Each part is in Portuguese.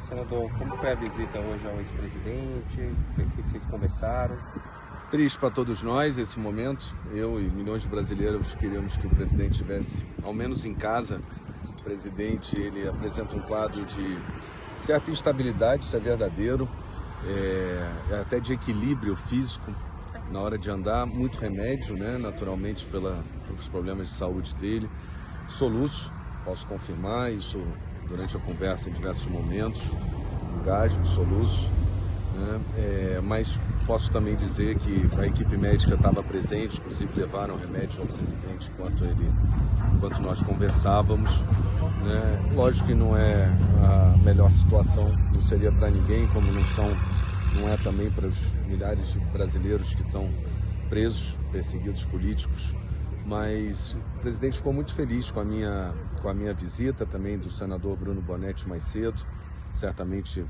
senador, como foi a visita hoje ao ex-presidente? O que vocês conversaram? Triste para todos nós esse momento. Eu e milhões de brasileiros queríamos que o presidente estivesse, ao menos em casa. O presidente, ele apresenta um quadro de certa instabilidade, isso é verdadeiro, até de equilíbrio físico na hora de andar, muito remédio, né? Naturalmente pelos problemas de saúde dele. Soluço, posso confirmar isso durante a conversa em diversos momentos, engasgo, soluço, né? Mas posso também dizer que a equipe médica estava presente, inclusive levaram remédio ao presidente enquanto nós conversávamos, né? Lógico que não é a melhor situação, não seria para ninguém, como não é também para os milhares de brasileiros que estão presos, perseguidos políticos, mas o presidente ficou muito feliz com a minha visita, também do senador Bruno Bonetti mais cedo, certamente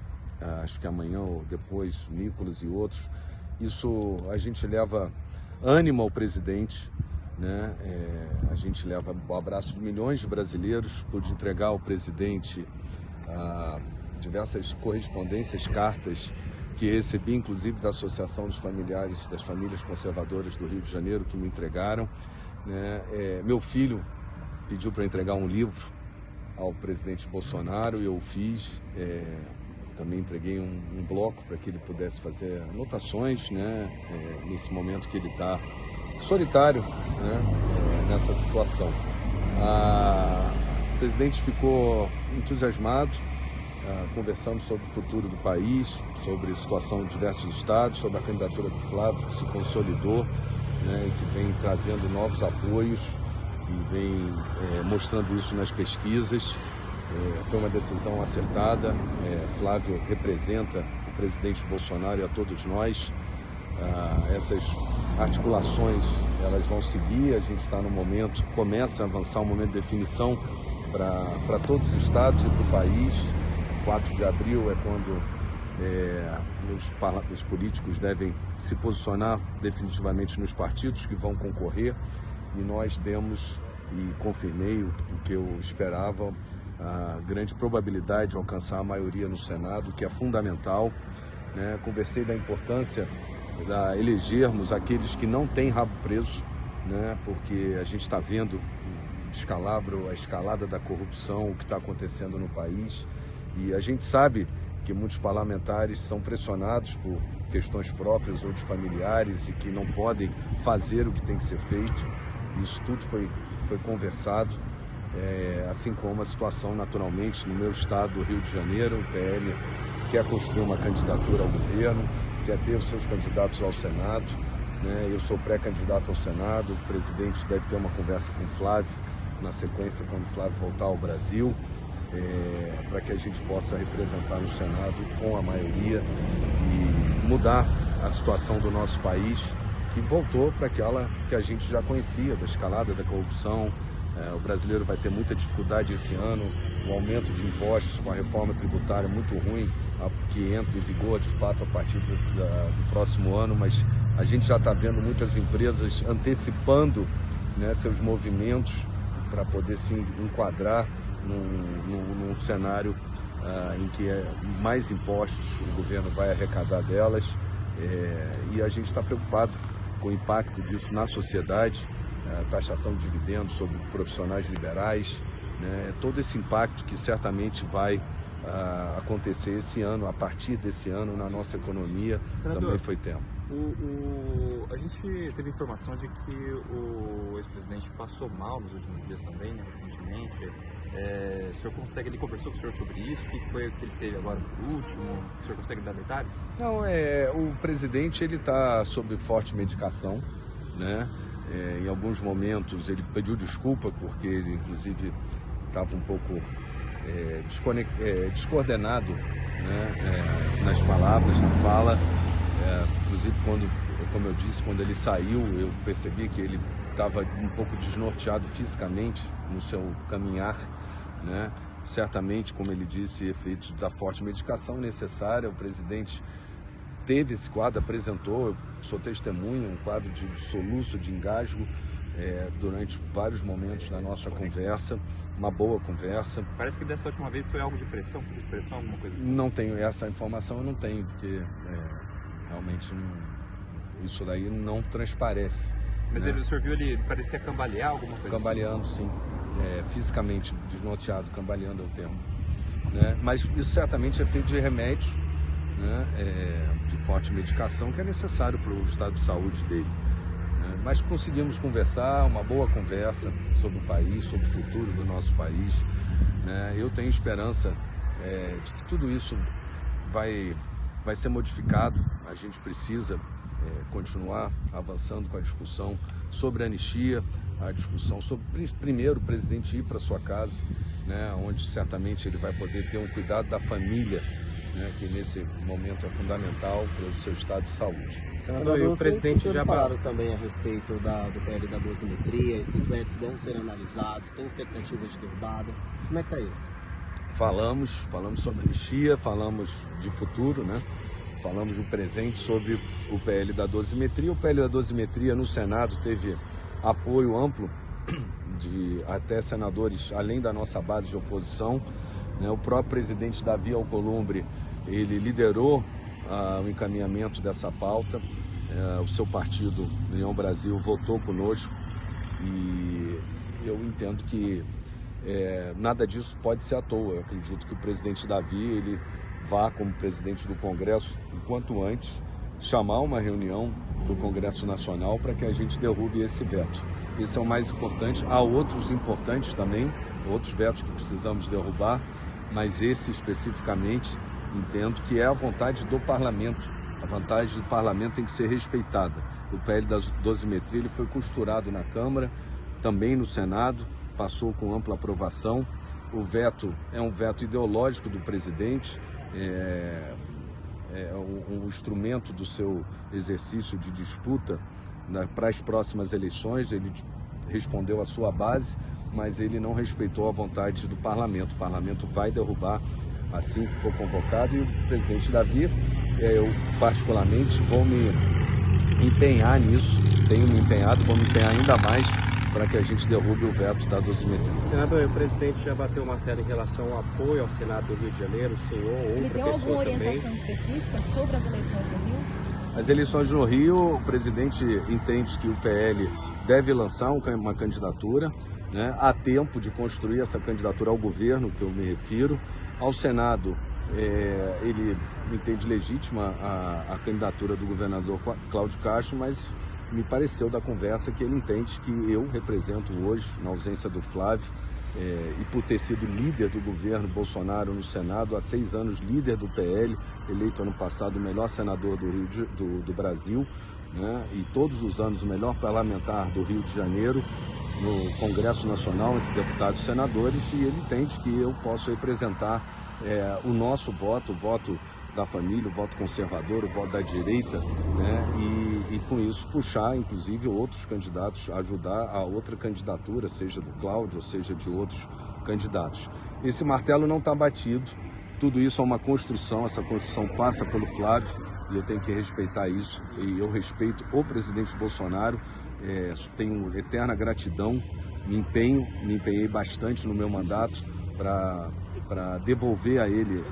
acho que amanhã ou depois, Nicolas e outros. Isso a gente leva ânimo ao presidente, né? A gente leva o abraço de milhões de brasileiros. Pude entregar ao presidente diversas correspondências, cartas que recebi, inclusive da Associação dos Familiares das Famílias Conservadoras do Rio de Janeiro, que me entregaram, né? Meu filho pediu para entregar um livro ao presidente Bolsonaro e eu fiz. Também entreguei um bloco para que ele pudesse fazer anotações, né? Nesse momento que ele está solitário, né? Nessa situação. O presidente ficou entusiasmado, conversando sobre o futuro do país, sobre a situação de diversos estados, sobre a candidatura do Flávio, que se consolidou, né? E que vem trazendo novos apoios e vem mostrando isso nas pesquisas. Foi uma decisão acertada. Flávio representa o presidente Bolsonaro e a todos nós. Essas articulações elas vão seguir. A gente está no momento, começa a avançar um momento de definição para todos os estados e para o país. 4 de abril é quando os políticos devem se posicionar definitivamente nos partidos que vão concorrer. E nós temos, e confirmei o que eu esperava, a grande probabilidade de alcançar a maioria no Senado, que é fundamental, né? Conversei da importância de elegermos aqueles que não têm rabo preso, né? Porque a gente está vendo o descalabro, a escalada da corrupção, o que está acontecendo no país, e a gente sabe que muitos parlamentares são pressionados por questões próprias ou de familiares e que não podem fazer o que tem que ser feito. Isso tudo foi conversado. Assim como a situação, naturalmente, no meu estado do Rio de Janeiro. O PL quer construir uma candidatura ao governo, quer ter os seus candidatos ao Senado, né? Eu sou pré-candidato ao Senado. O presidente deve ter uma conversa com o Flávio, na sequência, quando o Flávio voltar ao Brasil, para que a gente possa representar no Senado com a maioria e mudar a situação do nosso país, que voltou para aquela que a gente já conhecia, da escalada da corrupção. O brasileiro vai ter muita dificuldade esse ano, o aumento de impostos com a reforma tributária muito ruim, que entra em vigor de fato a partir do próximo ano, mas a gente já está vendo muitas empresas antecipando, né, seus movimentos para poder se enquadrar num cenário em que mais impostos o governo vai arrecadar delas, e a gente está preocupado com o impacto disso na sociedade. Taxação de dividendos sobre profissionais liberais, né? Todo esse impacto que certamente vai acontecer esse ano, a partir desse ano, na nossa economia. Senador, também foi tema. A gente teve informação de que o ex-presidente passou mal nos últimos dias também, né, recentemente. O senhor ele conversou com o senhor sobre isso? O que foi que ele teve agora no último? O senhor consegue dar detalhes? Não, o presidente ele está sob forte medicação, né? Em alguns momentos ele pediu desculpa porque ele inclusive estava um pouco descoordenado, né? Nas palavras, na fala. Inclusive como eu disse, quando ele saiu, eu percebi que ele estava um pouco desnorteado fisicamente no seu caminhar, né? Certamente, como ele disse, efeitos da forte medicação necessária. O presidente teve esse quadro, apresentou, eu sou testemunha, um quadro de soluço, de engasgo, durante vários momentos da nossa conversa, uma boa conversa. Parece que dessa última vez foi algo de pressão, alguma coisa assim. Não tenho essa informação, eu não tenho, porque realmente isso daí não transparece. Mas né? o senhor viu ele parecia cambalear, alguma coisa Cambaleando, sim. Fisicamente desnorteado, cambaleando é o termo. Né? Mas isso certamente é feito de remédios, né? De forte medicação que é necessário para o estado de saúde dele. Mas conseguimos conversar, uma boa conversa sobre o país, sobre o futuro do nosso país. Né? Eu tenho esperança de que tudo isso vai ser modificado. A gente precisa continuar avançando com a discussão sobre a anistia, a discussão sobre, primeiro, o presidente ir para sua casa, né? Onde certamente ele vai poder ter um cuidado da família, né, que nesse momento é fundamental para o seu estado de saúde. Senador, o presidente já falaram também a respeito do PL da dosimetria, esses vetos vão ser analisados, tem expectativas de derrubada, como é que está isso? Falamos sobre anistia, falamos de futuro, né? Falamos do presente sobre o PL da dosimetria. O PL da dosimetria no Senado teve apoio amplo de até senadores, além da nossa base de oposição. O próprio presidente Davi Alcolumbre, ele liderou o encaminhamento dessa pauta. O seu partido, União Brasil, votou conosco e eu entendo que nada disso pode ser à toa. Eu acredito que o presidente Davi, ele vá como presidente do Congresso, o quanto antes, chamar uma reunião do Congresso Nacional para que a gente derrube esse veto. Esse é o mais importante. Há outros importantes também, outros vetos que precisamos derrubar, mas esse especificamente entendo que é a vontade do parlamento. A vontade do parlamento tem que ser respeitada. O PL da dosimetria ele foi costurado na Câmara, também no Senado, passou com ampla aprovação. O veto é um veto ideológico do presidente, um instrumento do seu exercício de disputa para as próximas eleições. Ele respondeu à sua base, mas ele não respeitou a vontade do parlamento. O parlamento vai derrubar assim que for convocado e o presidente Davi, eu particularmente vou me empenhar nisso, tenho me empenhado, vou me empenhar ainda mais para que a gente derrube o veto da dosimetria. Senador, o presidente já bateu o martelo em relação ao apoio ao Senado do Rio de Janeiro, o senhor ou outra pessoa também? Ele deu alguma orientação específica sobre as eleições no Rio? As eleições no Rio, o presidente entende que o PL deve lançar uma candidatura, né? Há tempo de construir essa candidatura ao governo, que eu me refiro. Ao Senado, ele entende legítima a candidatura do governador Cláudio Castro, mas me pareceu da conversa que ele entende que eu represento hoje, na ausência do Flávio, e por ter sido líder do governo Bolsonaro no Senado, há 6 anos líder do PL, eleito ano passado o melhor senador do Brasil, né? E todos os anos o melhor parlamentar do Rio de Janeiro, no Congresso Nacional, entre deputados e senadores, e ele entende que eu posso representar o nosso voto, o voto da família, o voto conservador, o voto da direita, né? E com isso puxar, inclusive, outros candidatos, ajudar a outra candidatura, seja do Cláudio, ou seja de outros candidatos. Esse martelo não está batido, tudo isso é uma construção, essa construção passa pelo Flávio, e eu tenho que respeitar isso, e eu respeito o presidente Bolsonaro, tenho eterna gratidão, me empenhei bastante no meu mandato para devolver a ele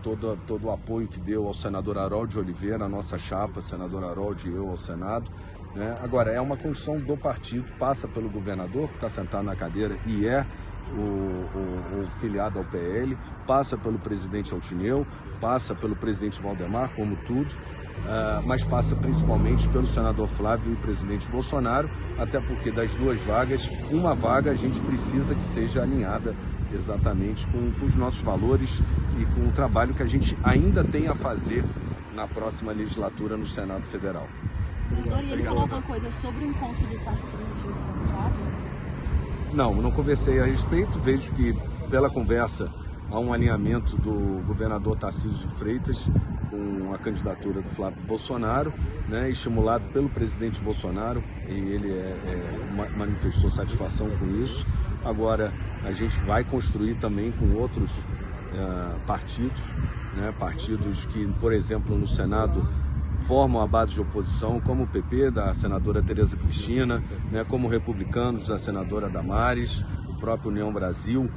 todo o apoio que deu ao senador Harold de Oliveira, a nossa chapa, senador Harold e eu ao Senado. Né? Agora, é uma construção do partido, passa pelo governador, que está sentado na cadeira e é o filiado ao PL, passa pelo presidente Altineu, passa pelo presidente Valdemar, como tudo, mas passa principalmente pelo senador Flávio e o presidente Bolsonaro, até porque das 2 vagas, uma vaga a gente precisa que seja alinhada exatamente com os nossos valores e com o trabalho que a gente ainda tem a fazer na próxima legislatura no Senado Federal. Senador, e ele falou alguma coisa sobre o encontro do Tarcísio com o Flávio? Não conversei a respeito, vejo que pela conversa há um alinhamento do governador Tarcísio de Freitas com a candidatura do Flávio Bolsonaro, né, estimulado pelo presidente Bolsonaro, e ele manifestou satisfação com isso. Agora, a gente vai construir também com outros partidos, né, partidos que, por exemplo, no Senado formam a base de oposição, como o PP, da senadora Tereza Cristina, né, como republicanos, da senadora Damares, o próprio União Brasil,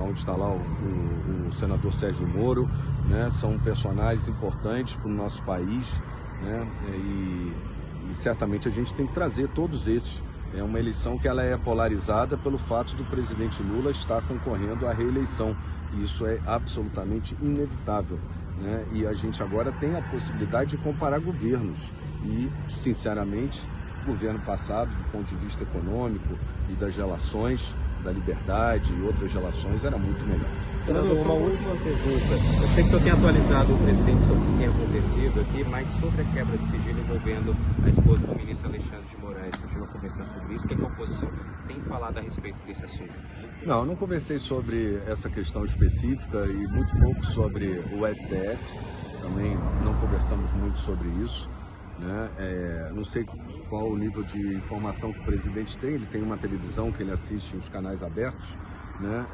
onde está lá o senador Sérgio Moro, né, são personagens importantes para o nosso país, né, e certamente a gente tem que trazer todos esses. É uma eleição que ela é polarizada pelo fato do presidente Lula estar concorrendo à reeleição. E isso é absolutamente inevitável, né? E a gente agora tem a possibilidade de comparar governos. E, sinceramente, o governo passado, do ponto de vista econômico e das relações, da liberdade e outras relações, era muito melhor. Senador, uma última pergunta. Eu sei que o senhor tem atualizado o presidente sobre o que tem acontecido aqui, mas sobre a quebra de sigilo envolvendo a esposa do ministro Alexandre de Moraes, o senhor chegou a conversar sobre isso? O que a oposição tem falado a respeito desse assunto? Não conversei sobre essa questão específica e muito pouco sobre o STF. Também não conversamos muito sobre isso, né? Não sei qual o nível de informação que o presidente tem. Ele tem uma televisão que ele assiste os canais abertos, né?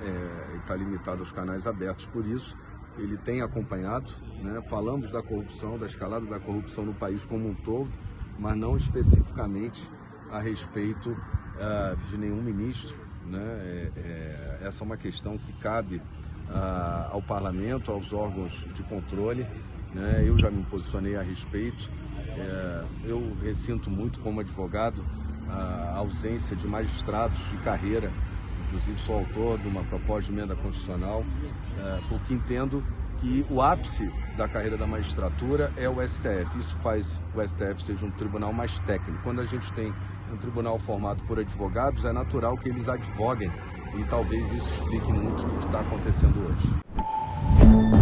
Ele está limitado aos canais abertos, por isso ele tem acompanhado, né? Falamos da corrupção, da escalada da corrupção no país como um todo, mas não especificamente a respeito de nenhum ministro, né? Essa é uma questão que cabe ao parlamento, aos órgãos de controle, né? Eu já me posicionei a respeito. Eu ressinto muito como advogado a ausência de magistrados de carreira. Inclusive sou autor de uma proposta de emenda constitucional, porque entendo que o ápice da carreira da magistratura é o STF. Isso faz o STF seja um tribunal mais técnico. Quando a gente tem um tribunal formado por advogados, é natural que eles advoguem, e talvez isso explique muito do que está acontecendo hoje.